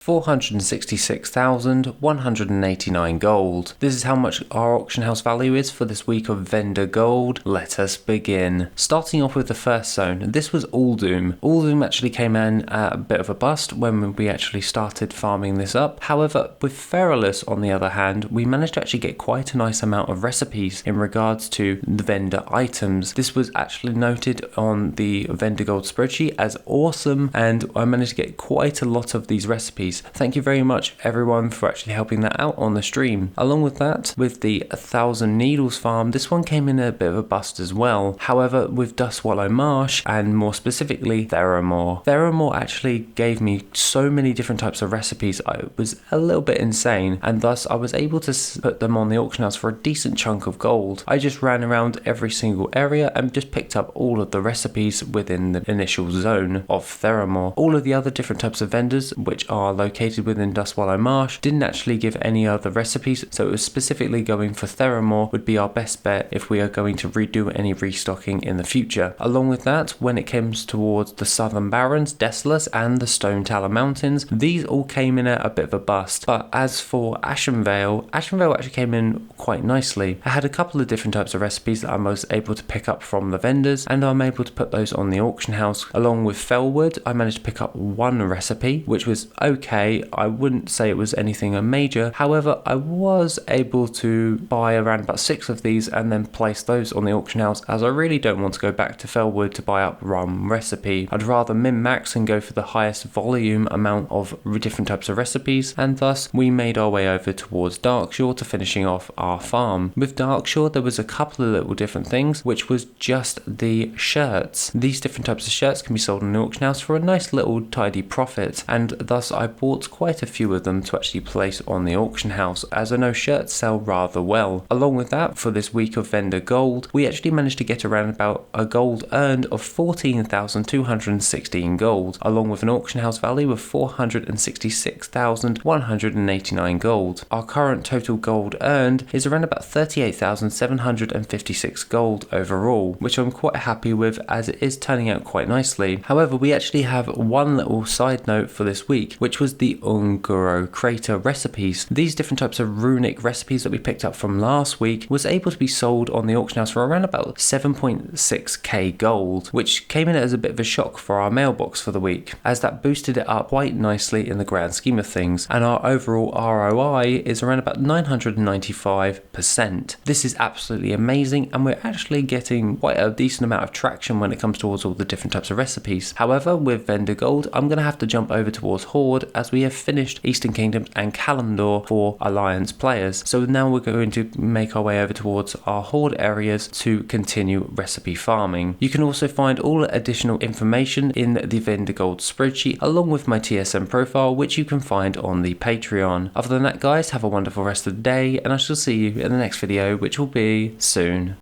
466,189 gold. This is how much our auction house value is for this week of vendor gold. Let us begin. Starting off with the first zone, this was Uldum. Uldum actually came in at a bit of a bust when we actually started farming this up. However, with Feralus on the other hand, we managed to actually get quite a nice amount of recipes in regards to the vendor items. This was actually noted on the vendor gold spreadsheet as awesome, and I managed to get quite a lot of these recipes. Thank you very much everyone for actually helping that out on the stream. Along with that, with the 1,000 Needles farm, this one came in a bit of a bust as well. However, with Dustswallow Marsh, and more specifically Theramore actually gave me so many different types of recipes. It was a little bit insane, and thus I was able to put them on the auction house for a decent chunk of gold. I just ran around every single area and just picked up all of the recipes within the initial zone of Theramore. All of the other different types of vendors, which are located within Dustswallow Marsh, didn't actually give any other recipes, so it was specifically going for Theramore would be our best bet if we are going to redo any restocking in the future. Along with that, when it comes towards the Southern Barrens, Desolus and the Stone Talon Mountains, these all came in at a bit of a bust. But as for Ashenvale actually came in quite nicely. I had a couple of different types of recipes that I was able to pick up from the vendors, and I'm able to put those on the auction house. Along with Felwood, I managed to pick up one recipe, which was okay. I wouldn't say it was anything major. However, I was able to buy around about 6 of these and then place those on the auction house, as I really don't want to go back to Felwood to buy up one recipe. I'd rather min-max and go for the highest volume amount of different types of recipes, and thus we made our way over towards Darkshore to finishing off our farm. With Darkshore, there was a couple of little different things, which was just the shirts. These different types of shirts can be sold in the auction house for a nice little tidy profit, and thus I bought quite a few of them to actually place on the auction house, as I know shirts sell rather well. Along with that, for this week of vendor gold, we actually managed to get around about a gold earned of 14,216 gold, along with an auction house value of 466,189 gold. Our current total gold earned is around about 38,756 gold overall, which I'm quite happy with, as it is turning out quite nicely. However, we actually have one little side note for this week, which was the Un'Goro Crater recipes. These different types of runic recipes that we picked up from last week was able to be sold on the auction house for around about 7.6k gold, which came in as a bit of a shock for our mailbox for the week, as that boosted it up quite nicely in the grand scheme of things, and our overall ROI is around about 995%. This is absolutely amazing, and we're actually getting quite a decent amount of traction when it comes towards all the different types of recipes. However, with vendor gold, I'm going to have to jump over towards Horde, as we have finished Eastern Kingdoms and Kalimdor for Alliance players. So now we're going to make our way over towards our Horde areas to continue recipe farming. You can also find all additional information in the vendor gold spreadsheet, along with my TSM profile, which you can find on the Patreon. Other than that, guys, have a wonderful rest of the day, and I shall see you in the next video, which will be soon.